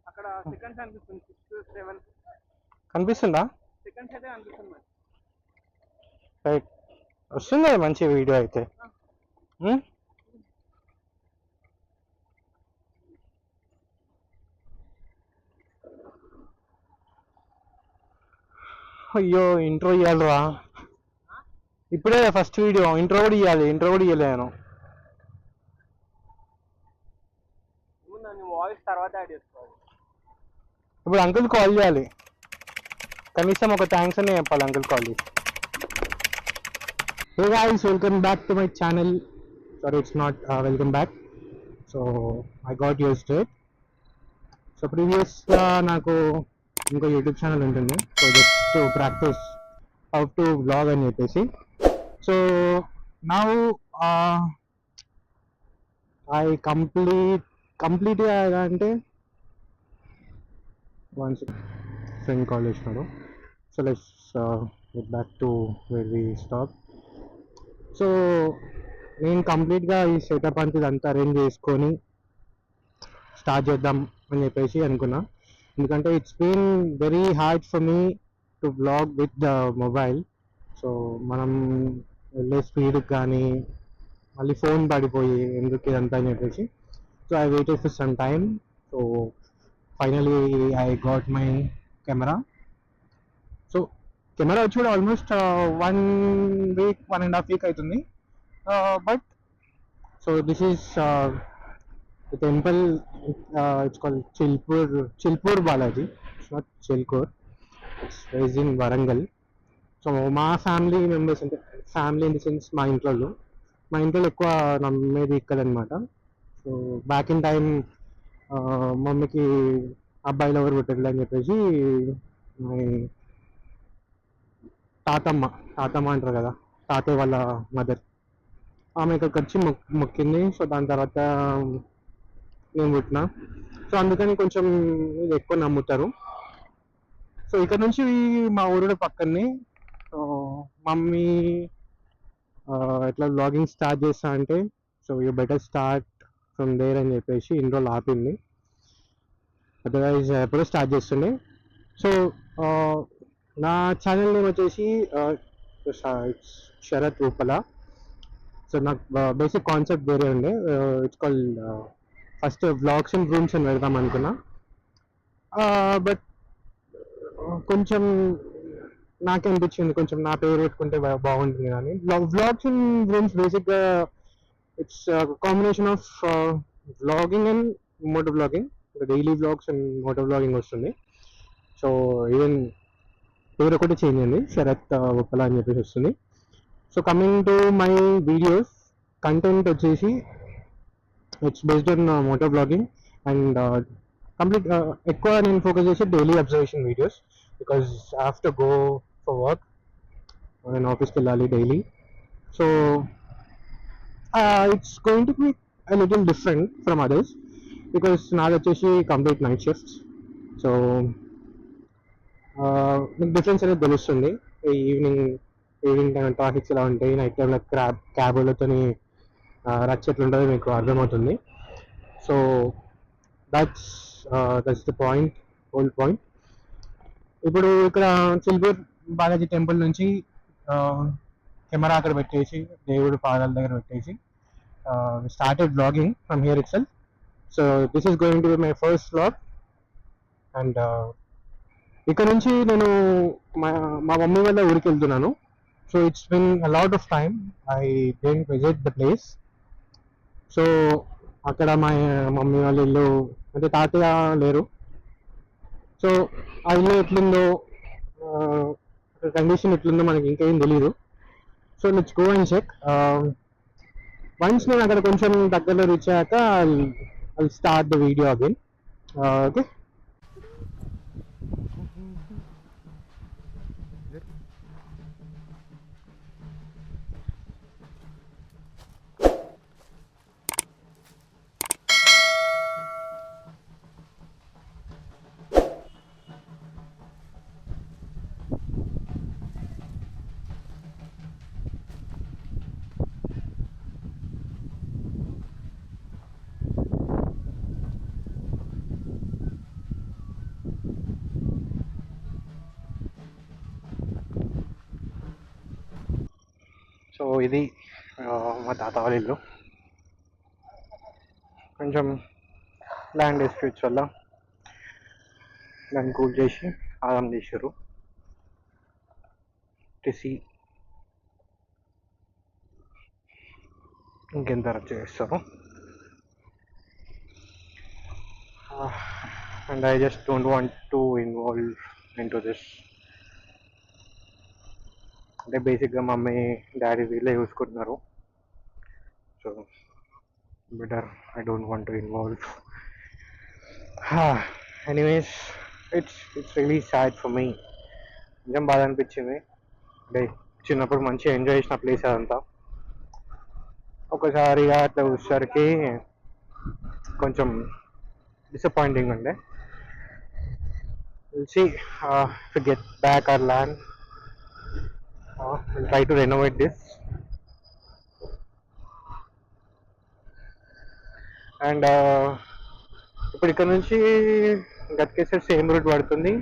అక్కడ సెకండ్స్ అనిపిస్తుంది 6 7 కనిపిస్తుందా? సెకండ్స్ అయితే అనిపిస్తుంది. రైట్, వస్తుంది మంచి వీడియో అయితే. అయ్యో ఇంట్రో ఇవ్వాలిరా, ఇప్పుడే ఫస్ట్ వీడియో, ఇంట్రో కూడా ఇవ్వాలి. ఇంట్రో కూడా ఇవ్వలే నేను. వాయిస్ తర్వాత యాడ్ చేసుకోవాలి. ఇప్పుడు అంకుల్ కాల్ చేయాలి, కనీసం ఒక థ్యాంక్స్ అనే చెప్పాలి అంకుల్ కాల్ చేసి. Hey guys, welcome back to my channel. Sorry, it's not welcome back. So I got used it. So ప్రీవియస్గా నాకు ఇంకో యూట్యూబ్ ఛానల్ ఉంటుంది, so just to practice how to vlog అని చెప్పేసి. సో నౌ ఐ కంప్లీట్గా ఎలా అంటే వన్స్ ఫ్రెండ్ కాల్ చేసినాడు. So let's get back to where we stop. So నేను కంప్లీట్గా ఈ సెటప్ అంతా ఇదంతా అరేంజ్ చేసుకొని స్టార్ట్ చేద్దాం అని చెప్పేసి అనుకున్నా. ఎందుకంటే it's been very hard for me to blog with the mobile. So మనం వెళ్ళే స్పీడ్కి కానీ మళ్ళీ ఫోన్ పడిపోయి ఎందుకు ఇదంతా అని చెప్పేసి. So I waited for some time. So finally I got my camera. So camera వచ్చి కూడా ఆల్మోస్ట్ 1 వీక్ 1.5 వీక్ అవుతుంది. But so this is the temple. It's called Chilpur Balaji. It's not Chilkur. It's based in Warangal. So మా family members అంటే family in the sense మా ఇంట్లో ఎక్కువ నమ్మేది ఇక్కడ అనమాట. సో బ్యాక్ ఇన్ టైం మమ్మీకి అబ్బాయిలు ఎవరు పుట్టట్లే అని చెప్పేసి మై తాతమ్మ అంటారు కదా, తాతయ్య వాళ్ళ మదర్, ఆమె ఇక్కడికి వచ్చి మొక్కింది. సో దాని తర్వాత నేను పుట్టిన. సో అందుకని కొంచెం ఇది ఎక్కువ నమ్ముతారు. సో ఇక్కడ నుంచి మా ఊరు పక్కనే మమ్మీ ఎట్లా బ్లాగింగ్ స్టార్ట్ చేస్తా అంటే, so you better start from there అని చెప్పేసి ఇన్ని రోజులు ఆపింది. అదర్వైజ్ ఎప్పుడో స్టార్ట్ చేస్తుండే. సో నా ఛానల్ నేమ్ వచ్చేసి శరత్ రూపల. సో నాకు బేసిక్ కాన్సెప్ట్ వేరే ఉండే. It's call first vlogs and rooms అని పెడదాం అనుకున్నా. బట్ కొంచెం నాకే అనిపించింది కొంచెం నా పేరు పెట్టుకుంటే బాగుంటుంది కానీ. వ్లాగ్స్ అండ్ రూమ్స్ బేసిక్గా it's combination of vlogging and moto vlogging. Daily vlogs and moto vlogging వస్తుంది. సో ఈవెన్ పేరు ఒకటి చేంజ్ అయింది, శరత్ ఉప్పల అని చెప్పేసి వస్తుంది. So coming to my videos content వచ్చేసి it's based on moto blogging and complete ఎక్కువ నేను ఫోకస్ చేసి daily observation videos. Because I have to go for work, నేను ఆఫీస్కి వెళ్ళాలి daily. So it's going to be a little different from others because నాది వచ్చేసి complete night shifts. So మీకు difference అనేది తెలుస్తుంది. ఈవినింగ్ టైం ట్రాఫిక్స్ ఎలా ఉంటాయి, నైట్ టైంలో క్యాబ్లతో రచ్చ ఎట్లుంటుందో మీకు అర్థమవుతుంది. So that's the point, whole point. ఇప్పుడు ఇక్కడ చిల్పూర్ బాలాజీ టెంపుల్ నుంచి కెమెరా అక్కడ పెట్టేసి దేవుడు పాదాల దగ్గర పెట్టేసి started vlogging from here itself. So this is going to be my first vlog. And ఇక్కడ నుంచి నేను మా మమ్మీ వాళ్ళ ఊరికి వెళ్తున్నాను. So it's been a lot of time I didn't visit the place. So అక్కడ మా మమ్మీ వాళ్ళ ఇల్లు అంటే తాతయ్య లేరు. సో ఆ ఇల్లు ఎట్లుందో, కండిషన్ ఎట్లుందో మనకి ఇంకేం తెలీదు. So let's go and check. Once నేను అక్కడ కొంచెం దగ్గరలో రీచ్ అయ్యాక I'll start the video again. Okay. So ఇది మా తాత వాళ్ళ ఇల్లు. కొంచెం ల్యాండ్ డిస్ప్యూట్స్ వల్ల దాన్ని కూల్ చేసి ఆగం చేశారు. టిసి ఇంకెంత రద్దు చేస్తారు. And I just don't want to involve in to this. అంటే బేసిక్గా మమ్మీ డాడీ వీళ్ళే చూసుకుంటున్నారు. So better I don't want to involve. Anyways it's really sad for me. నిజం బాధ అనిపించింది. అంటే చిన్నప్పుడు మంచిగా ఎంజాయ్ చేసిన ప్లేస్ అదంతా ఒకసారిగా అట్లా వచ్చేసరికి కొంచెం డిసప్పాయింటింగ్ ఉండే. We'll see if we get back our land. We'll try to renovate this. And ఇప్పుడు ఇక్కడ నుంచి గట్కేసర్ సేమ్ రూట్ పడుతుంది.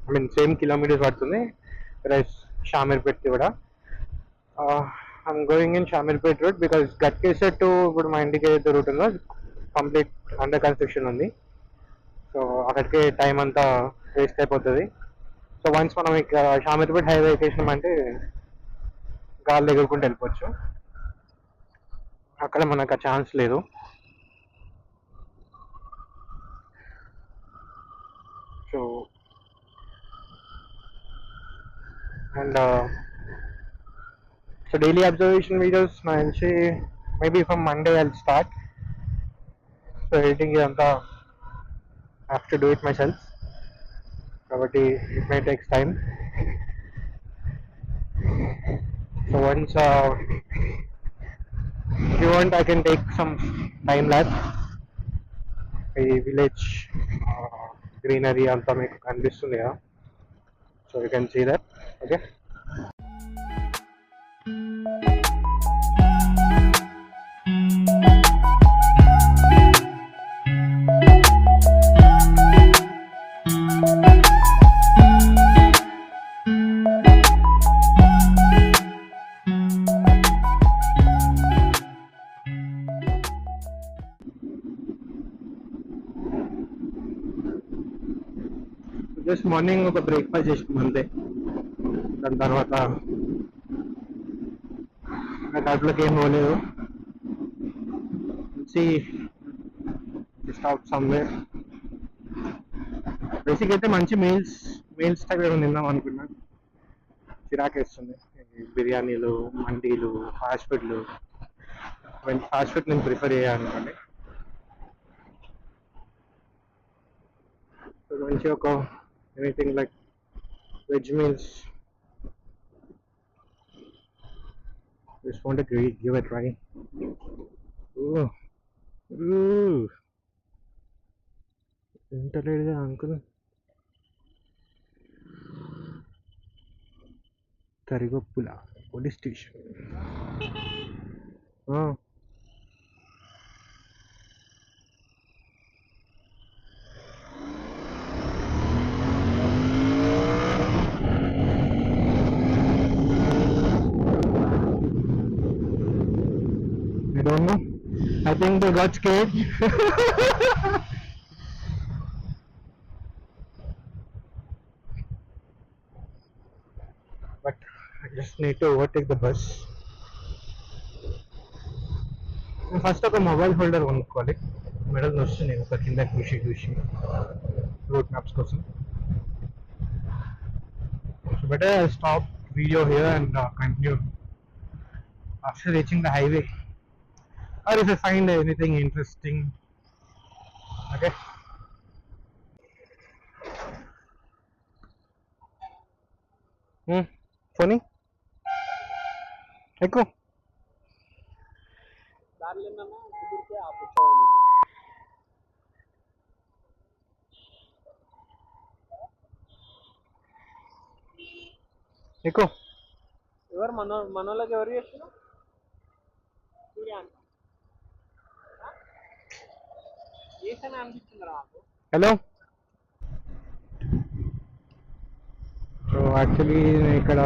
ఐ మీన్ సేమ్ కిలోమీటర్స్ పడుతుంది. రైస్ షామీర్పేట్ కూడా. I'm going in Shamirpet route because Ghatkesar to ఇప్పుడు మా ఇంటికి ఏదైతే రూట్ ఉందో కంప్లీట్ అండర్ కన్స్ట్రక్షన్ ఉంది. సో అక్కడికి టైం అంతా వేస్ట్ అయిపోతుంది. సో వన్స్ మనం ఇక్కడ షామీర్పేట్ హైవే ఎక్కేసినామంటే గాలి ఎగురుకుంటూ వెళ్ళిపోవచ్చు. అక్కడ మనకు ఆ ఛాన్స్ లేదు. So and so daily observation videos నా నుంచి maybe from Monday I'll start. So editing ఇదంతా I have to do it myself. Kabatti it may take time. So once if you want I can take some time lapse. A village greenery anta meeku kanipistundi kada. So you can see that. Okay. Just morning ఒక breakfast చేసినాం అంతే. దాని తర్వాత కడుపులోకి ఏం పోలేదు. Stop somewhere. Basic అయితే మంచి మీల్స్ టైప్ ఏమైనా తిందాం అనుకున్నా. చిరాకేస్తుంది బిర్యానీలు, మండీలు, ఫాస్ట్ ఫుడ్లు. ఫాస్ట్ ఫుడ్ నేను ప్రిఫర్ చేయాలనుకోండి. మంచి ఒక anything like veg meals. Just want to give it a try. Ooh. Internet uncle. Karigopula police station. Oh. I don't know. I think they got scared. But I just need to overtake the bus. First of all, mobile holder కొనుక్కోవాలి. Medal వస్తుంది ఒక కింద చూసి route maps కోసం. So better I stop video here and continue after reaching the highway. Or if I find anything interesting. Okay. Funny? Echo. Echo. ఎవరు మనోళ్ళకి ఎవరు చేస్తున్నారు? హలో. సో యాక్చువల్లీ ఇక్కడ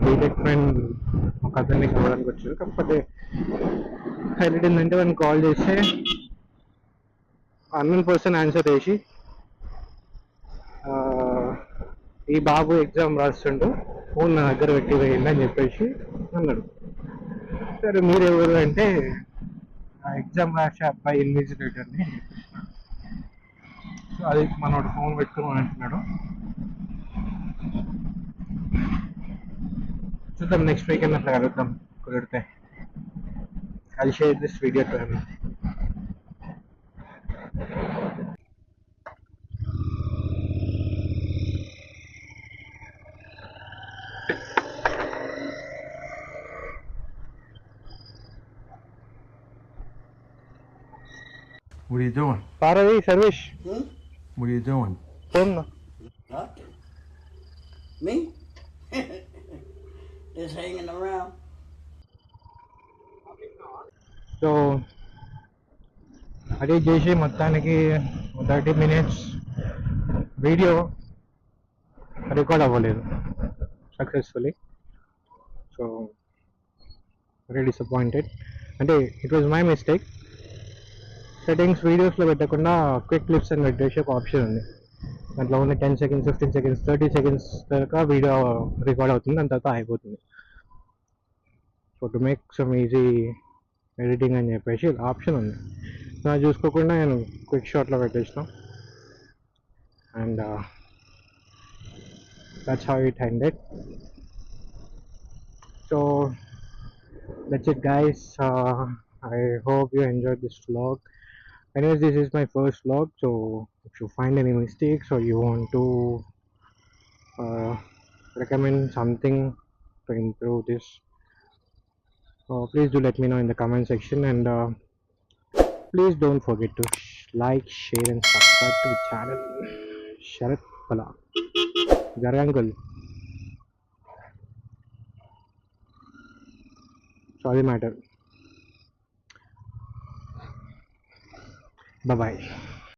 బీటెక్ ఫ్రెండ్ ఒక అతన్ని కలవడానికి వచ్చారు. కాకపోతే హైలైట్ ఏంటంటే వాడిని కాల్ చేస్తే అన్నోన్ పర్సన్ ఆన్సర్ చేసి ఈ బాబు ఎగ్జామ్ రాస్తుండు, ఫోన్ నా దగ్గర పెట్టి వేయండి అని చెప్పేసి అన్నాడు. సరే మీరెవరు అంటే ఆ ఎగ్జామ్ రాసే అబ్బాయి ఇన్విజిలేటర్ని. సో అది మనోడు ఫోన్ పెట్టుకోమని అంటున్నాడు. చూద్దాం నెక్స్ట్ వీకెండ్ అట్లా కలుద్దాం కుదిరితే. I'll share this video to him. What are you doing? Paravi, Sarvesh. What are you doing? Phone na. Nothing. Me? Just hanging around. So అది చేసి మొత్తానికి 30 minutes వీడియో రికార్డ్ అవ్వలేదు సక్సెస్ఫుల్లీ. So very disappointed. అంటే it was my mistake. Settings వీడియోస్లో పెట్టకుండా quick clips అని పెట్టేసి ఒక ఆప్షన్ ఉంది. దాంట్లో ఉన్న 10 seconds, 15 seconds, 30 seconds దాకా వీడియో రికార్డ్ అవుతుంది, దాని తర్వాత అయిపోతుంది. So to make some easy editing అని చెప్పేసి ఆప్షన్ ఉంది. నా చూసుకోకుండా నేను క్విక్ షాట్లో పెట్టేసిన and that's how it ended. So that's it guys. I hope you enjoyed this vlog. Anyways, this is my first vlog, so if you find any mistakes or you want to recommend something to improve this, please do let me know in the comment section. And please don't forget to like, share and subscribe to the channel. Sharat Pala Jarangul. Sorry matter. Bye bye.